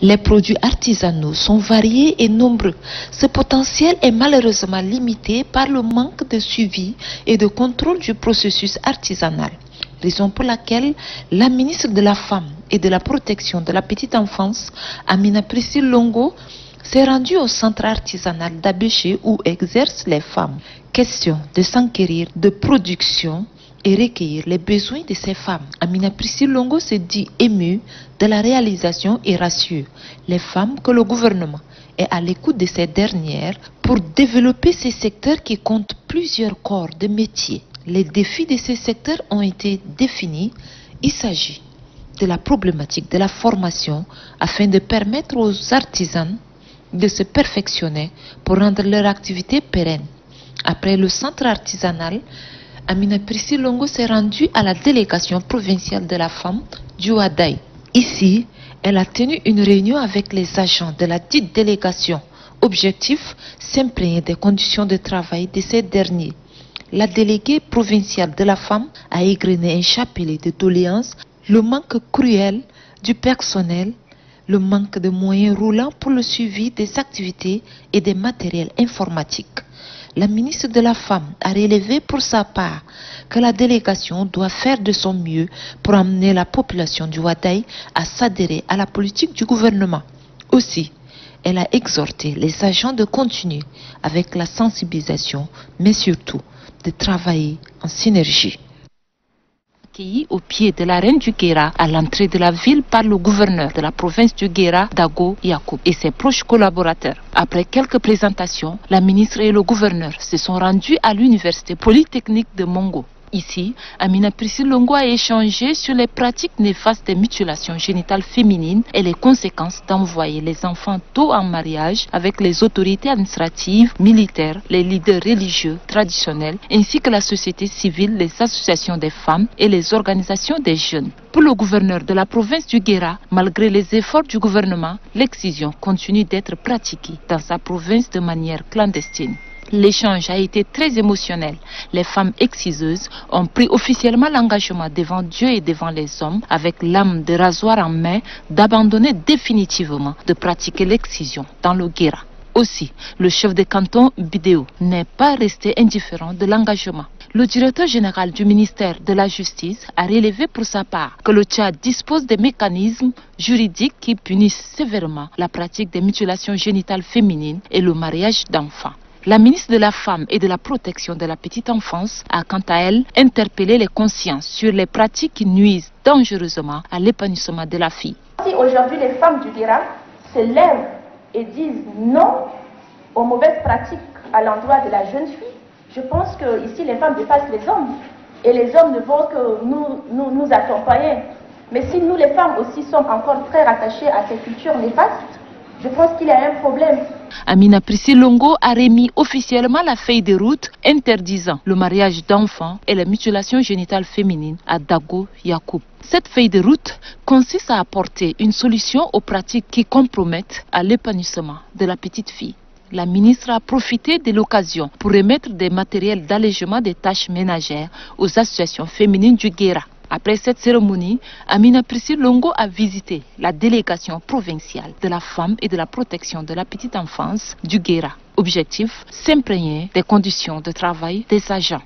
Les produits artisanaux sont variés et nombreux. Ce potentiel est malheureusement limité par le manque de suivi et de contrôle du processus artisanal. Raison pour laquelle la ministre de la Femme et de la Protection de la Petite Enfance, Amina Priscille Longo, s'est rendue au centre artisanal d'Abéché où exercent les femmes. Question de s'enquérir de production et recueillir les besoins de ces femmes. Amina Priscille Longo se dit émue de la réalisation et rassure les femmes que le gouvernement est à l'écoute de ces dernières pour développer ces secteurs qui comptent plusieurs corps de métiers. Les défis de ces secteurs ont été définis. Il s'agit de la problématique de la formation afin de permettre aux artisans de se perfectionner pour rendre leur activité pérenne. Après le centre artisanal, Amina Priscille Longo s'est rendue à la délégation provinciale de la femme du Ouadaye. Ici, elle a tenu une réunion avec les agents de la dite délégation. Objectif, s'imprégner des conditions de travail de ces derniers. La déléguée provinciale de la femme a égrené un chapelet de doléances, le manque cruel du personnel, le manque de moyens roulants pour le suivi des activités et des matériels informatiques. La ministre de la Femme a relevé pour sa part que la délégation doit faire de son mieux pour amener la population du Ouadaye à s'adhérer à la politique du gouvernement. Aussi, elle a exhorté les agents de continuer avec la sensibilisation, mais surtout de travailler en synergie. Accueilli au pied de la reine du Guéra à l'entrée de la ville par le gouverneur de la province du Guéra, Dago Yacoub, et ses proches collaborateurs. Après quelques présentations, la ministre et le gouverneur se sont rendus à l'université polytechnique de Mongo. Ici, Amina Priscille Longo a échangé sur les pratiques néfastes des mutilations génitales féminines et les conséquences d'envoyer les enfants tôt en mariage avec les autorités administratives, militaires, les leaders religieux traditionnels, ainsi que la société civile, les associations des femmes et les organisations des jeunes. Pour le gouverneur de la province du Guéra, malgré les efforts du gouvernement, l'excision continue d'être pratiquée dans sa province de manière clandestine. L'échange a été très émotionnel. Les femmes exciseuses ont pris officiellement l'engagement devant Dieu et devant les hommes, avec lame de rasoir en main, d'abandonner définitivement de pratiquer l'excision dans le Guéra. Aussi, le chef de canton Bidéo n'est pas resté indifférent de l'engagement. Le directeur général du ministère de la Justice a relevé pour sa part que le Tchad dispose des mécanismes juridiques qui punissent sévèrement la pratique des mutilations génitales féminines et le mariage d'enfants. La ministre de la Femme et de la Protection de la Petite Enfance a quant à elle interpellé les consciences sur les pratiques qui nuisent dangereusement à l'épanouissement de la fille. Si aujourd'hui les femmes du Guéra se lèvent et disent non aux mauvaises pratiques à l'endroit de la jeune fille, je pense que ici les femmes dépassent les hommes et les hommes ne vont que nous accompagner. Mais si nous les femmes aussi sommes encore très rattachées à ces cultures néfastes, je pense qu'il y a un problème. Amina Priscille Longo a remis officiellement la feuille de route interdisant le mariage d'enfants et la mutilation génitale féminine à Dago Yacoub. Cette feuille de route consiste à apporter une solution aux pratiques qui compromettent à l'épanouissement de la petite fille. La ministre a profité de l'occasion pour remettre des matériels d'allègement des tâches ménagères aux associations féminines du Guéra. Après cette cérémonie, Amina Priscille Longo a visité la délégation provinciale de la femme et de la protection de la petite enfance du Guéra. Objectif, s'imprégner des conditions de travail des agents.